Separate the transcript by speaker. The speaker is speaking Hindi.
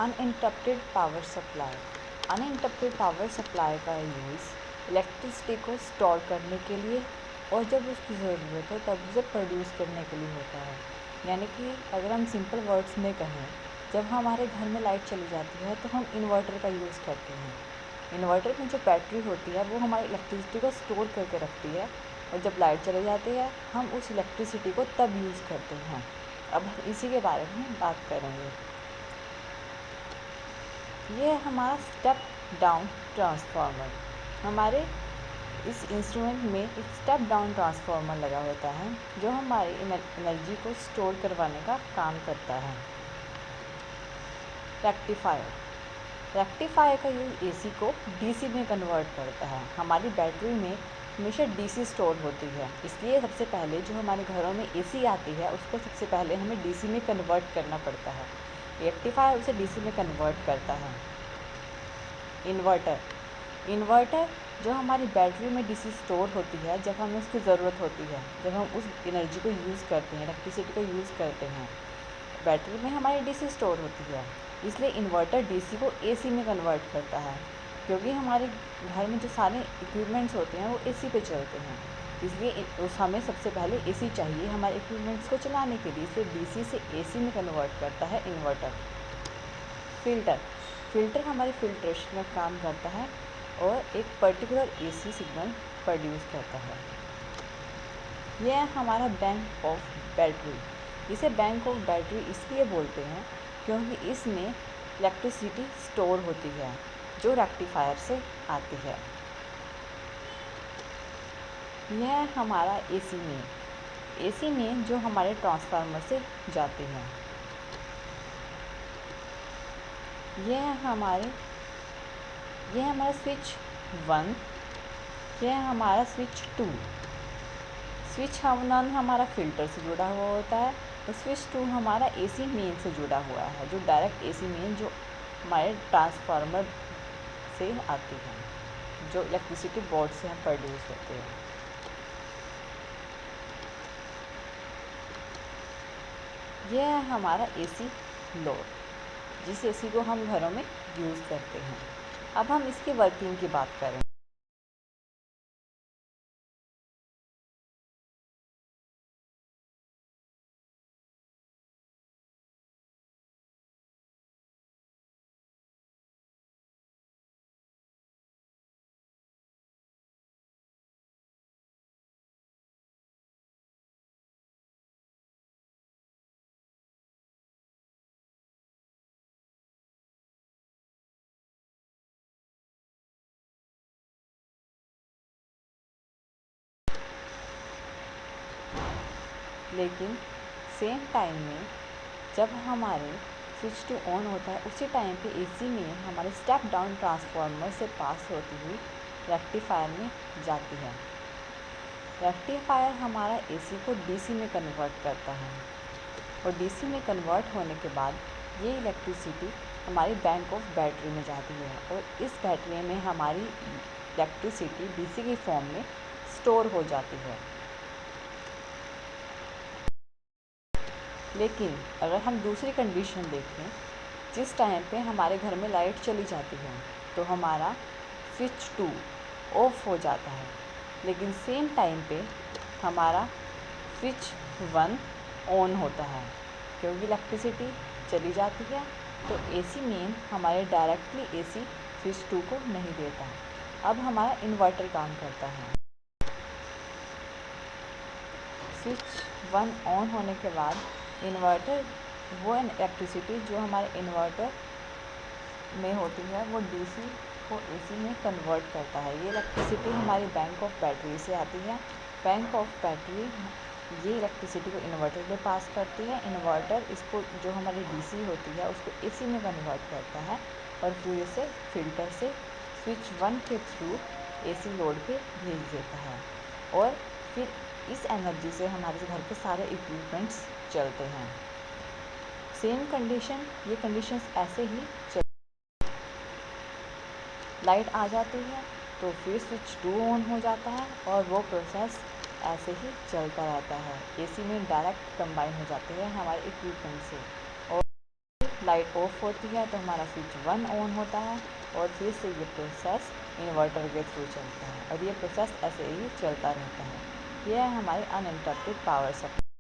Speaker 1: Uninterrupted power supply. Uninterrupted power supply का यूज़ इलेक्ट्रिसिटी को स्टोर करने के लिए और जब उसकी ज़रूरत हो तब उसे प्रोड्यूस करने के लिए होता है। यानी कि अगर हम सिंपल वर्ड्स में कहें, जब हमारे घर में लाइट चली जाती है तो हम इन्वर्टर का यूज़ करते हैं। इन्वर्टर में जो बैटरी होती है वो हमारी इलेक्ट्रिसिटी को स्टोर करके रखती है और जब लाइट चली जाती है हम उस इलेक्ट्रिसिटी को तब यूज़ करते हैं। अब इसी के बारे में बात करेंगे। ये है हमारा स्टेप डाउन ट्रांसफार्मर। हमारे इस इंस्ट्रूमेंट में एक स्टेप डाउन ट्रांसफार्मर लगा होता है जो हमारी एनर्जी को स्टोर करवाने का काम करता है। रेक्टिफायर। रेक्टिफायर का यूज़ एसी को डीसी में कन्वर्ट करता है। हमारी बैटरी में हमेशा डीसी स्टोर होती है, इसलिए सबसे पहले जो हमारे घरों में एसी आती है उसको सबसे पहले हमें डीसी में कन्वर्ट करना पड़ता है। रेक्टिफायर उसे डीसी में कन्वर्ट करता है। इन्वर्टर। इन्वर्टर जो हमारी बैटरी में डीसी स्टोर होती है जब हमें उसकी ज़रूरत होती है, जब हम उस एनर्जी को यूज़ करते हैं, इलेक्ट्रिसिटी को यूज़ करते हैं, बैटरी में हमारी डीसी स्टोर होती है, इसलिए इन्वर्टर डीसी को एसी में कन्वर्ट करता है। क्योंकि हमारे घर में जो सारे इक्विपमेंट्स होते हैं वो एसी पे चलते हैं, इसलिए हमें सबसे पहले एसी चाहिए हमारे इक्विपमेंट्स को चलाने के लिए, इसलिए डीसी से एसी में कन्वर्ट करता है इन्वर्टर। फ़िल्टर। फ़िल्टर हमारे फिल्ट्रेशन में काम करता है और एक पर्टिकुलर एसी सिग्नल प्रोड्यूस करता है। यह है हमारा बैंक ऑफ बैटरी। इसे बैंक ऑफ बैटरी इसलिए बोलते हैं क्योंकि इसमें इलेक्ट्रिसिटी स्टोर होती है जो रेक्टिफायर से आती है। यह है हमारा एसी मेन। एसी मेन जो हमारे ट्रांसफार्मर से जाते हैं। यह हमारा स्विच 1, यह हमारा स्विच 2। स्विच 1 हमारा फ़िल्टर से जुड़ा हुआ होता है और स्विच 2 हमारा एसी मेन से जुड़ा हुआ है, जो डायरेक्ट एसी मेन जो हमारे ट्रांसफार्मर से आती है, जो इलेक्ट्रिसिटी बोर्ड से हम प्रोड्यूस होते हैं। यह है हमारा एसी लोड, जिस एसी को हम घरों में यूज़ करते हैं। अब हम इसकी वर्किंग की बात करें। लेकिन सेम टाइम में जब हमारे स्विच 2 ऑन होता है उसी टाइम पे एसी में हमारे स्टेप डाउन ट्रांसफार्मर से पास होती हुई रेक्टिफायर में जाती है। रेक्टिफायर हमारा एसी को डीसी में कन्वर्ट करता है और डीसी में कन्वर्ट होने के बाद ये इलेक्ट्रिसिटी हमारी बैंक ऑफ बैटरी में जाती है और इस बैटरी में हमारी इलेक्ट्रिसिटी डीसी की फॉर्म में स्टोर हो जाती है। लेकिन अगर हम दूसरी कंडीशन देखें, जिस टाइम पे हमारे घर में लाइट चली जाती है तो हमारा स्विच 2 ऑफ हो जाता है, लेकिन सेम टाइम पे हमारा स्विच 1 ऑन होता है। क्योंकि इलेक्ट्रिसिटी चली जाती है तो एसी मेन हमारे डायरेक्टली एसी स्विच 2 को नहीं देता। अब हमारा इन्वर्टर काम करता है। स्विच 1 ऑन होने के बाद इन्वर्टर वो इलेक्ट्रिसिटी जो हमारे इन्वर्टर में होती है वो डीसी को एसी में कन्वर्ट करता है। ये इलेक्ट्रिसिटी हमारी बैंक ऑफ बैटरी से आती है। बैंक ऑफ बैटरी ये इलेक्ट्रिसिटी को इन्वर्टर में पास करती है। इन्वर्टर इसको जो हमारी डीसी होती है उसको एसी में कन्वर्ट करता है और फिर इसे फ़िल्टर से स्विच 1 के थ्रू एसी लोड पे भेज देता है और फिर इस एनर्जी से हमारे घर के सारे इक्विपमेंट्स चलते हैं। सेम कंडीशन, ये कंडीशंस ऐसे ही लाइट आ जाती है तो फिर स्विच 2 ऑन हो जाता है और वो प्रोसेस ऐसे ही चलता रहता है। एसी में डायरेक्ट कंबाइन हो जाते हैं हमारे इक्विपमेंट से और लाइट ऑफ होती है तो हमारा स्विच 1 ऑन होता है और फिर से ये प्रोसेस इन्वर्टर के थ्रू चलता है और ये प्रोसेस ऐसे ही चलता रहता है। यह है हमारी अनइंटरप्टेड पावर सप्लाई।